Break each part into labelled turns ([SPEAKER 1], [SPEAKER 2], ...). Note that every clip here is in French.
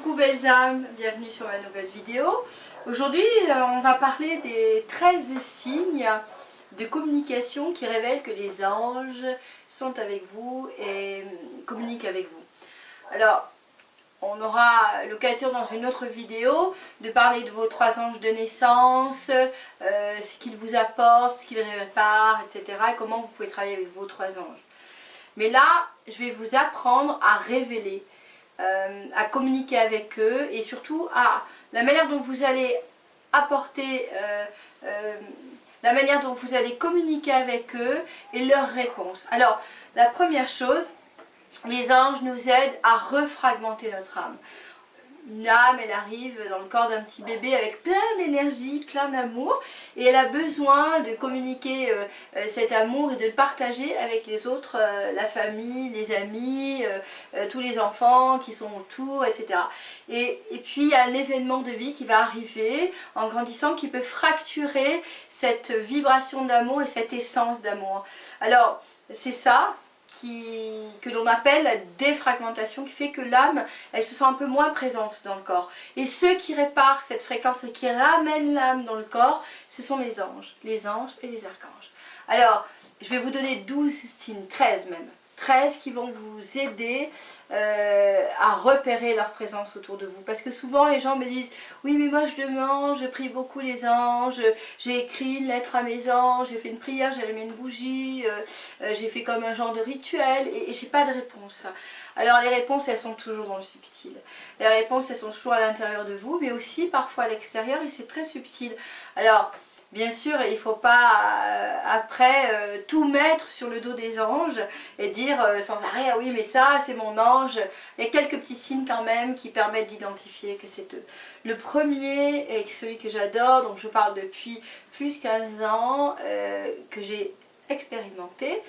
[SPEAKER 1] Coucou belles âmes, bienvenue sur ma nouvelle vidéo. Aujourd'hui on va parler des 13 signes de communication qui révèlent que les anges sont avec vous et communiquent avec vous. Alors on aura l'occasion dans une autre vidéo de parler de vos 3 anges de naissance, ce qu'ils vous apportent, ce qu'ils réparent, etc. et comment vous pouvez travailler avec vos 3 anges. Mais là je vais vous apprendre à révéler, à communiquer avec eux et surtout à la manière dont vous allez apporter, la manière dont vous allez communiquer avec eux et leurs réponses. Alors la première chose, les anges nous aident à refragmenter notre âme. Une âme, elle arrive dans le corps d'un petit bébé avec plein d'énergie, plein d'amour et elle a besoin de communiquer cet amour et de le partager avec les autres, la famille, les amis, tous les enfants qui sont autour, etc. Et puis il y a un événement de vie qui va arriver en grandissant qui peut fracturer cette vibration d'amour et cette essence d'amour. Alors c'est ça que l'on appelle la défragmentation, qui fait que l'âme, elle se sent un peu moins présente dans le corps. Et ceux qui réparent cette fréquence et qui ramènent l'âme dans le corps, ce sont les anges et les archanges. Alors, je vais vous donner 12 signes, 13 même. 13 qui vont vous aider à repérer leur présence autour de vous. Parce que souvent les gens me disent « Oui mais moi je demande, je prie beaucoup les anges, j'ai écrit une lettre à mes anges, j'ai fait une prière, j'ai allumé une bougie, j'ai fait comme un genre de rituel et j'ai pas de réponse. » Alors les réponses elles sont toujours dans le subtil. Les réponses elles sont toujours à l'intérieur de vous mais aussi parfois à l'extérieur et c'est très subtil. Alors bien sûr, il ne faut pas après tout mettre sur le dos des anges et dire sans arrêt « Ah oui, mais ça, c'est mon ange ». Il y a quelques petits signes quand même qui permettent d'identifier que c'est eux. Le premier, et celui que j'adore, dont je parle depuis plus de 15 ans, que j'ai expérimenté,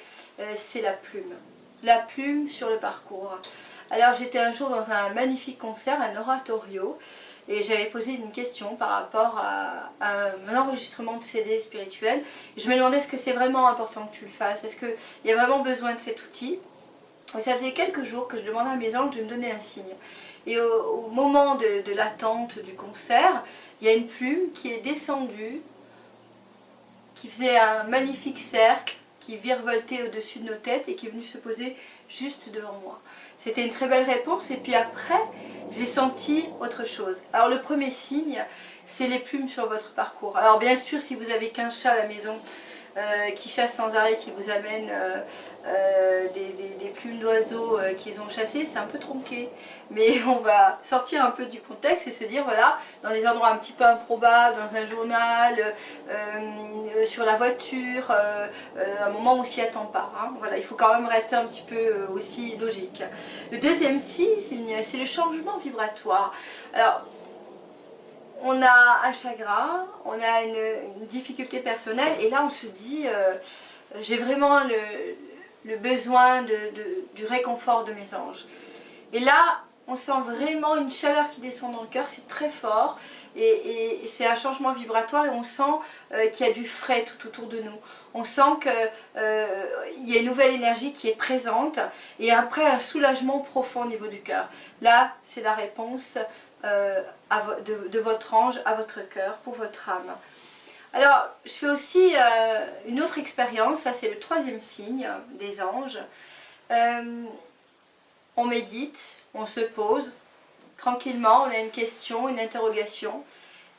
[SPEAKER 1] c'est la plume. La plume sur le parcours. Alors j'étais un jour dans un magnifique concert, un oratorio, et j'avais posé une question par rapport à un enregistrement de CD spirituel. Je me demandais est-ce que c'est vraiment important que tu le fasses, est-ce qu'il y a vraiment besoin de cet outil. Et ça faisait quelques jours que je demandais à mes anges de me donner un signe. Et au moment de l'attente du concert, il y a une plume qui est descendue, qui faisait un magnifique cercle, qui virevoltait au-dessus de nos têtes et qui est venue se poser juste devant moi. C'était une très belle réponse et puis après j'ai senti autre chose. Alors le premier signe c'est les plumes sur votre parcours. Alors bien sûr si vous avez qu'un chat à la maison qui chasse sans arrêt, qui vous amène des plumes d'oiseaux qu'ils ont chassées, c'est un peu tronqué. Mais on va sortir un peu du contexte et se dire voilà, dans des endroits un petit peu improbables, dans un journal, sur la voiture, un moment où on s'y attend pas. Hein. Voilà, il faut quand même rester un petit peu aussi logique. Le deuxième signe, c'est le changement vibratoire. Alors, on a un chagrin, on a une difficulté personnelle et là on se dit j'ai vraiment le besoin du réconfort de mes anges. Et là on sent vraiment une chaleur qui descend dans le cœur, c'est très fort et c'est un changement vibratoire et on sent qu'il y a du frais tout autour de nous. On sent qu'il y a une nouvelle énergie qui est présente et après un soulagement profond au niveau du cœur. Là c'est la réponse de votre ange à votre cœur, pour votre âme. Alors, je fais aussi une autre expérience, ça c'est le troisième signe des anges. On médite, on se pose tranquillement, on a une question, une interrogation,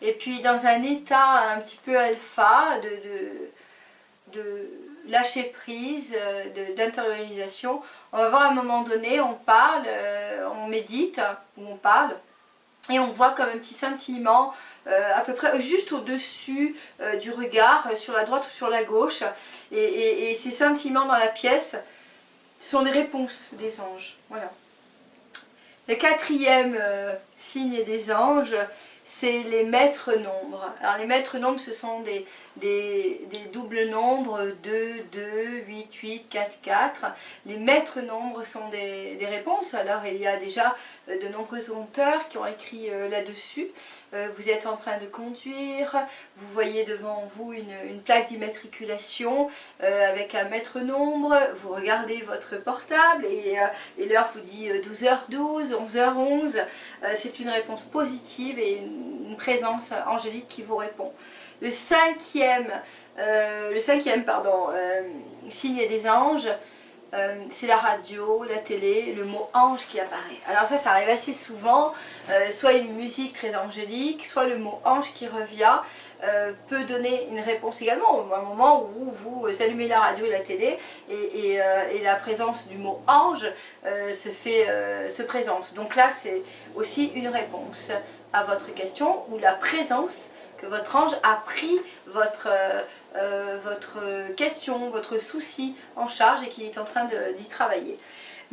[SPEAKER 1] et puis dans un état un petit peu alpha, de lâcher prise, d'intériorisation, on va voir à un moment donné, on parle, on médite, ou on parle, et on voit comme un petit scintillement à peu près juste au-dessus du regard, sur la droite ou sur la gauche. Et ces scintillements dans la pièce sont des réponses des anges. Voilà. Le quatrième signe des anges, c'est les maîtres nombres. Alors les maîtres nombres, ce sont des doubles nombres 2, 2, 8, 8, 4, 4. Les maîtres nombres sont des réponses. Alors il y a déjà de nombreux auteurs qui ont écrit là-dessus. Vous êtes en train de conduire, vous voyez devant vous une plaque d'immatriculation avec un maître nombre, vous regardez votre portable et l'heure vous dit 12h12, 11h11. C'est une réponse positive et une présence angélique qui vous répond. Le cinquième signe des anges, c'est la radio, la télé, le mot ange qui apparaît. Alors ça arrive assez souvent, soit une musique très angélique, soit le mot ange qui revient peut donner une réponse également au moment où vous allumez la radio et la télé et la présence du mot ange se présente. Donc là c'est aussi une réponse à votre question ou la présence que votre ange a pris votre question, votre souci en charge et qui est en train d'y travailler.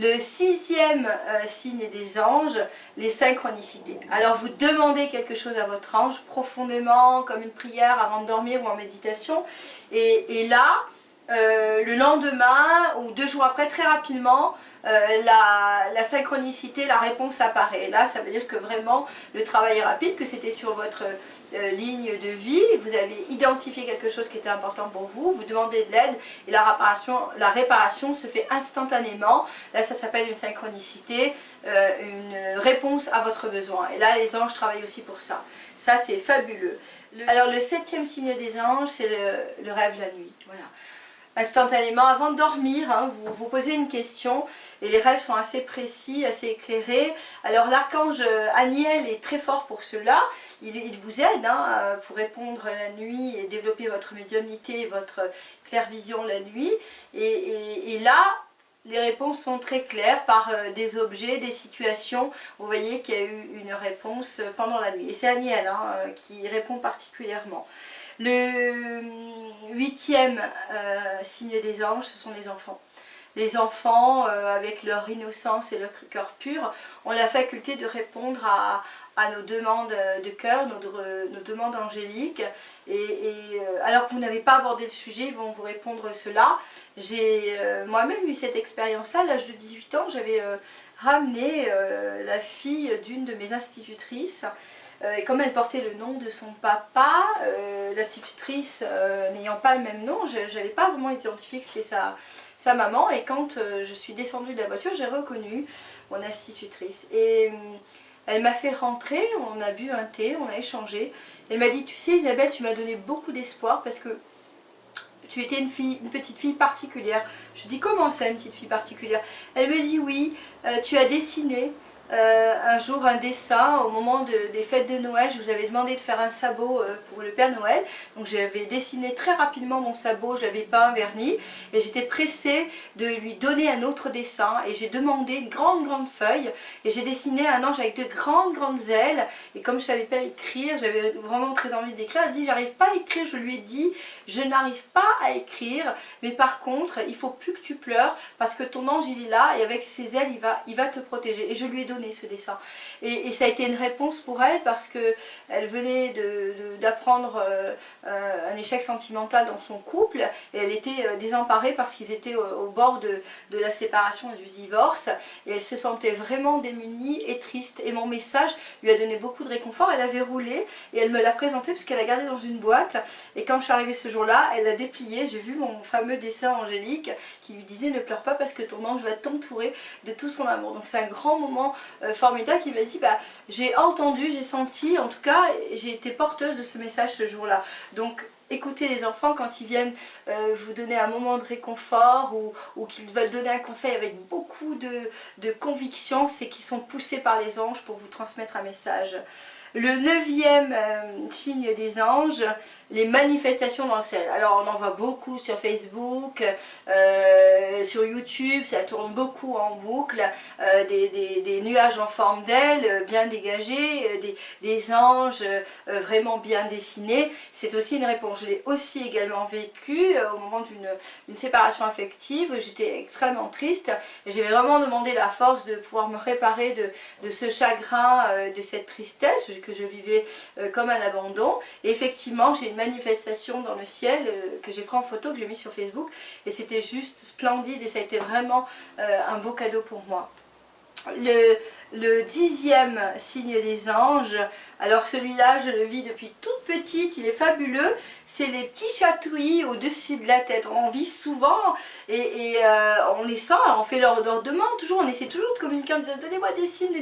[SPEAKER 1] Le sixième signe des anges, les synchronicités. Alors vous demandez quelque chose à votre ange profondément, comme une prière avant de dormir ou en méditation, et là, le lendemain ou 2 jours après, très rapidement, la synchronicité, la réponse apparaît. Là, ça veut dire que vraiment le travail est rapide, que c'était sur votre ligne de vie, vous avez identifié quelque chose qui était important pour vous, vous demandez de l'aide et la réparation se fait instantanément. Là, ça s'appelle une synchronicité, une réponse à votre besoin. Et là, les anges travaillent aussi pour ça. Ça, c'est fabuleux. Alors, le 7e signe des anges, c'est le rêve la nuit. Voilà. Instantanément, avant de dormir, hein, vous posez une question et les rêves sont assez précis, assez éclairés. Alors l'archange Aniel est très fort pour cela, il vous aide hein, pour répondre la nuit et développer votre médiumnité, votre clairvision la nuit. Et là, les réponses sont très claires par des objets, des situations. Vous voyez qu'il y a eu une réponse pendant la nuit. Et c'est Aniel hein, qui répond particulièrement. Le 8e signe des anges, ce sont les enfants. Les enfants, avec leur innocence et leur cœur pur, ont la faculté de répondre à nos demandes de cœur, nos demandes angéliques. Alors que vous n'avez pas abordé le sujet, ils vont vous répondre cela. J'ai moi-même eu cette expérience-là. À l'âge de 18 ans, j'avais ramené la fille d'une de mes institutrices. Et comme elle portait le nom de son papa, l'institutrice n'ayant pas le même nom, je n'avais pas vraiment identifié que c'était sa maman. Et quand je suis descendue de la voiture, j'ai reconnu mon institutrice. Et elle m'a fait rentrer, on a bu un thé, on a échangé. Elle m'a dit, tu sais Isabelle, tu m'as donné beaucoup d'espoir parce que tu étais une petite fille particulière. Je dis, comment ça, une petite fille particulière? Elle me dit, oui, tu as dessiné un jour un dessin au moment des fêtes de Noël. Je vous avais demandé de faire un sabot pour le Père Noël, donc j'avais dessiné très rapidement mon sabot, j'avais peint, verni et j'étais pressée de lui donner un autre dessin et j'ai demandé une grande feuille et j'ai dessiné un ange avec de grandes ailes et comme je savais pas écrire, j'avais vraiment très envie d'écrire. Elle dit j'arrive pas à écrire, je lui ai dit je n'arrive pas à écrire mais par contre il faut plus que tu pleures parce que ton ange il est là et avec ses ailes il va te protéger. Et je lui ai donné ce dessin et ça a été une réponse pour elle parce que elle venait d'apprendre un échec sentimental dans son couple et elle était désemparée parce qu'ils étaient au bord de la séparation et du divorce et elle se sentait vraiment démunie et triste et mon message lui a donné beaucoup de réconfort. Elle avait roulé et elle me l'a présenté parce qu'elle l'a gardé dans une boîte et quand je suis arrivée ce jour-là elle l'a déplié, j'ai vu mon fameux dessin angélique qui lui disait ne pleure pas parce que ton ange va t'entourer de tout son amour. Donc c'est un grand moment formidable qui m'a dit bah, j'ai entendu, j'ai senti, en tout cas j'ai été porteuse de ce message ce jour-là. Donc écoutez les enfants quand ils viennent vous donner un moment de réconfort ou qu'ils veulent donner un conseil avec beaucoup de conviction, c'est qu'ils sont poussés par les anges pour vous transmettre un message. Le 9e signe des anges, les manifestations dans le ciel. Alors on en voit beaucoup sur Facebook, sur YouTube, ça tourne beaucoup en boucle, des nuages en forme d'ailes bien dégagés, des anges vraiment bien dessinés. C'est aussi une réponse. Je l'ai aussi également vécu au moment d'une séparation affective. J'étais extrêmement triste et j'avais vraiment demandé la force de pouvoir me réparer de ce chagrin, de cette tristesse. que je vivais comme un abandon. Et effectivement, j'ai une manifestation dans le ciel que j'ai pris en photo, que j'ai mis sur Facebook. Et c'était juste splendide et ça a été vraiment un beau cadeau pour moi. Le 10e signe des anges, alors celui-là je le vis depuis toute petite, il est fabuleux, c'est les petits chatouilles au-dessus de la tête. On vit souvent et on les sent, on fait leur demande toujours, on essaie toujours de communiquer en disant donnez-moi des signes,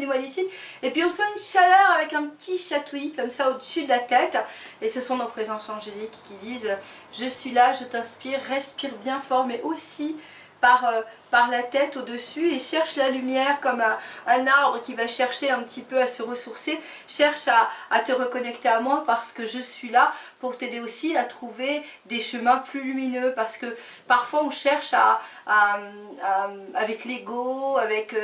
[SPEAKER 1] et puis on sent une chaleur avec un petit chatouillis comme ça au-dessus de la tête, et ce sont nos présences angéliques qui disent je suis là, je t'inspire, respire bien fort, mais aussi par la tête au-dessus et cherche la lumière comme un arbre qui va chercher un petit peu à se ressourcer. Cherche à te reconnecter à moi parce que je suis là pour t'aider aussi à trouver des chemins plus lumineux, parce que parfois on cherche avec l'ego, avec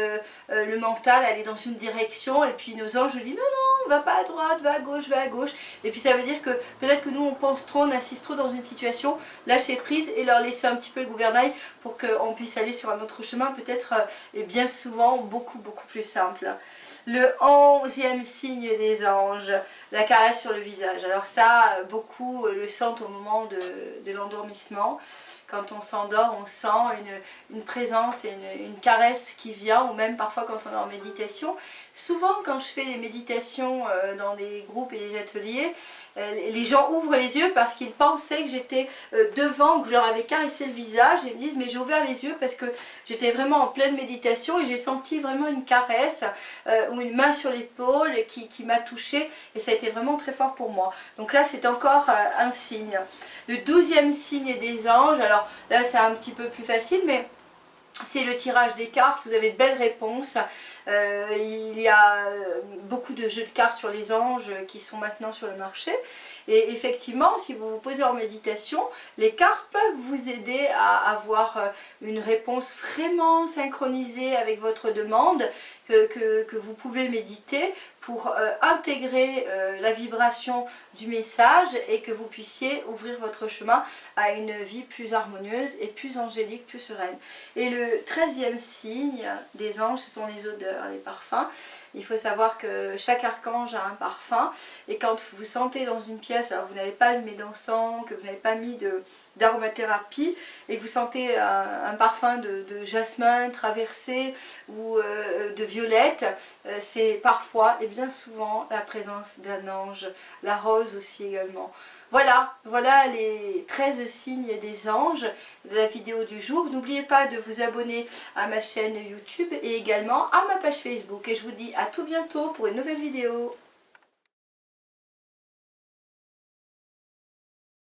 [SPEAKER 1] le mental, aller dans une direction et puis nos anges nous disent non, non, va pas à droite, va à gauche. Et puis ça veut dire que peut-être que nous on pense trop, on insiste trop dans une situation, lâcher prise et leur laisser un petit peu le gouvernail pour qu'on puisse aller sur un autre chemin peut-être et bien souvent beaucoup plus simple. Le 11e signe des anges, la caresse sur le visage. Alors ça, beaucoup le sentent au moment de l'endormissement. Quand on s'endort, on sent une présence et une caresse qui vient, ou même parfois quand on est en méditation. Souvent quand je fais les méditations dans des groupes et des ateliers, les gens ouvrent les yeux parce qu'ils pensaient que j'étais devant, que je leur avais caressé le visage, et ils me disent mais j'ai ouvert les yeux parce que j'étais vraiment en pleine méditation et j'ai senti vraiment une caresse ou une main sur l'épaule qui m'a touchée, et ça a été vraiment très fort pour moi. Donc là c'est encore un signe. Le 12e signe des anges, alors là c'est un petit peu plus facile, mais c'est le tirage des cartes. Vous avez de belles réponses. Il y a beaucoup de jeux de cartes sur les anges qui sont maintenant sur le marché. Et effectivement, si vous vous posez en méditation, les cartes peuvent vous aider à avoir une réponse vraiment synchronisée avec votre demande, que vous pouvez méditer pour intégrer la vibration du message et que vous puissiez ouvrir votre chemin à une vie plus harmonieuse et plus angélique, plus sereine. Et le 13e signe des anges, ce sont les odeurs, les parfums. Il faut savoir que chaque archange a un parfum, et quand vous sentez dans une pièce, alors vous n'avez pas allumé d'encens, que vous n'avez pas mis d'aromathérapie, et que vous sentez un parfum de jasmin traversé ou de violette, c'est parfois et bien souvent la présence d'un ange, la rose aussi également. Voilà les 13 signes des anges de la vidéo du jour. N'oubliez pas de vous abonner à ma chaîne YouTube et également à ma page Facebook. Et je vous dis à tout bientôt pour une nouvelle vidéo.